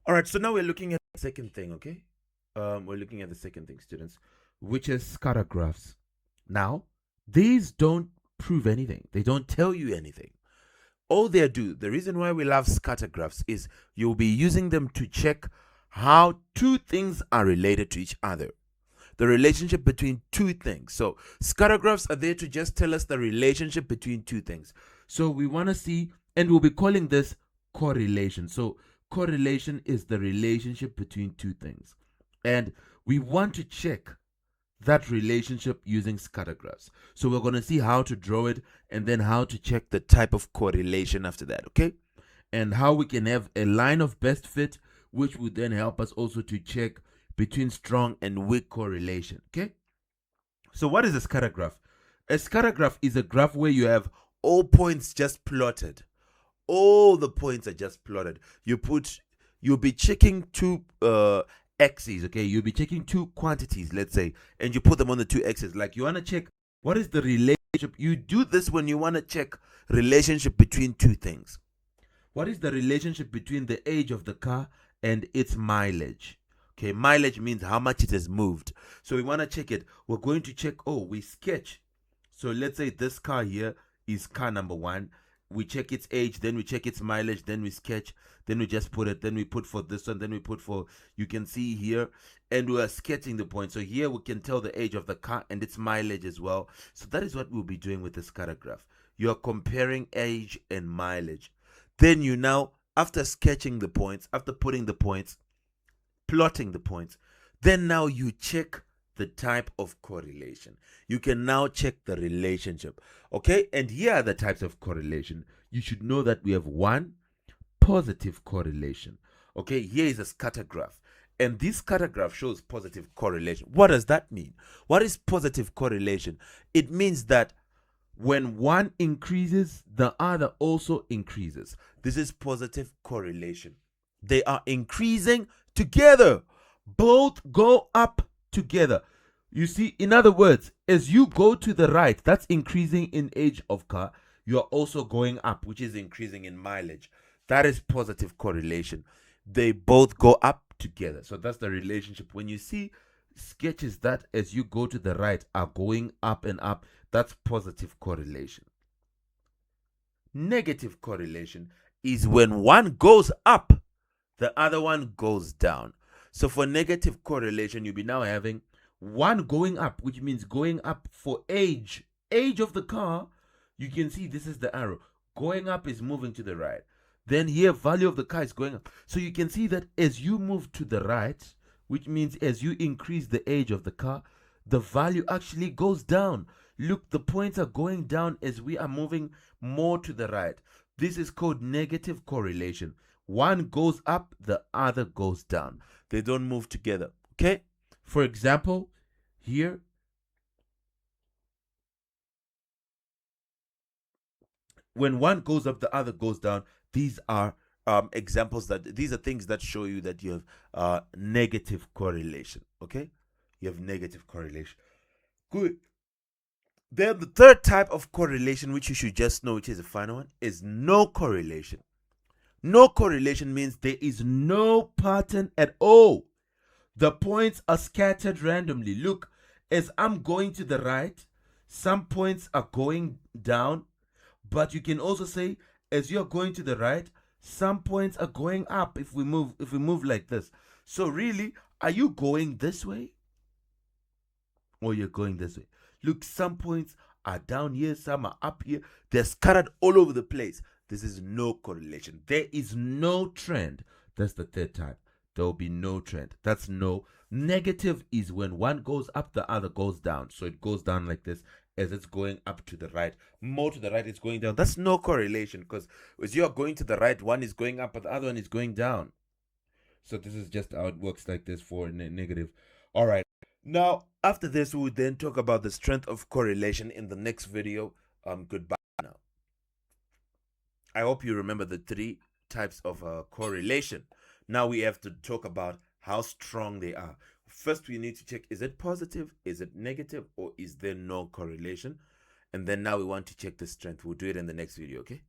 All right, so now we're looking at the second thing, okay? We're looking at the second thing, students, which is scatter graphs. Now, these don't prove anything. They don't tell you anything. All they do, the reason why we love scatter graphs is you'll be using them to check how two things are related to each other. The relationship between two things. So scatter graphs are there to just tell us the relationship between two things. So we want to see, and we'll be calling this correlation. So correlation is the relationship between two things. And we want to check that relationship using scatter graphs. So we're going to see how to draw it and then how to check the type of correlation after that, okay? And how we can have a line of best fit, which would then help us also to check between strong and weak correlation, okay? So what is a scatter graph? A scatter graph is a graph where you have all points just plotted. All the points are just plotted. You'll be checking two axes, okay? You'll be checking two quantities, let's say, and you put them on the two axes. Like you want to check what is the relationship. You do this when you want to check relationship between two things. What is the relationship between the age of the car and its mileage? Okay, mileage means how much it has moved. So we want to check it. We're going to check, we sketch. So let's say this car here is car number 1. We check its age, then we check its mileage, then we sketch, then we just put it, then we put for this one, then we put for, you can see here, and we are sketching the point. So here we can tell the age of the car and its mileage as well. So that is what we'll be doing with the scatter graph. You are comparing age and mileage. Then you now, after sketching the points, after putting the points, plotting the points, then now you check the type of correlation. You can now check the relationship. Okay, and here are the types of correlation. You should know that we have one, positive correlation. Okay, here is a scatter graph. And this scatter graph shows positive correlation. What does that mean? What is positive correlation? It means that when one increases, the other also increases. This is positive correlation. They are increasing together. Both go up together. You see, in other words, as you go to the right, that's increasing in age of car. You are also going up, which is increasing in mileage. That is positive correlation. They both go up together. So that's the relationship. When you see sketches that as you go to the right are going up and up, that's positive correlation. Negative correlation is when one goes up, the other one goes down. So for negative correlation, you'll be now having one going up, which means going up for age of the car. You can see this is the arrow. Going up is moving to the right. Then here, value of the car is going up. So you can see that as you move to the right, which means as you increase the age of the car, the value actually goes down. Look, the points are going down as we are moving more to the right. This is called negative correlation. One goes up, the other goes down. They don't move together. Okay? For example, here, when one goes up, the other goes down. These are examples these are things that show you that you have negative correlation. Okay? You have negative correlation. Good. Then the third type of correlation, which you should just know, which is the final one, is no correlation. No correlation means there is no pattern at all. The points are scattered randomly. Look, as I'm going to the right, some points are going down, but you can also say as you're going to the right, some points are going up if we move like this. So really, are you going this way or you're going this way? Look, some points are down here, some are up here. They're scattered all over the place. This is no correlation. There is no trend. That's the third type. There will be no trend. That's no. Negative is when one goes up, the other goes down. So it goes down like this as it's going up to the right. More to the right, it's going down. That's no correlation because as you're going to the right, one is going up, but the other one is going down. So this is just how it works like this for negative. All right. Now, after this, we will then talk about the strength of correlation in the next video. Goodbye now. I hope you remember the 3 types of correlation. Now we have to talk about how strong they are. First, we need to check, is it positive, is it negative, or is there no correlation? And then now we want to check the strength. We'll do it in the next video, okay?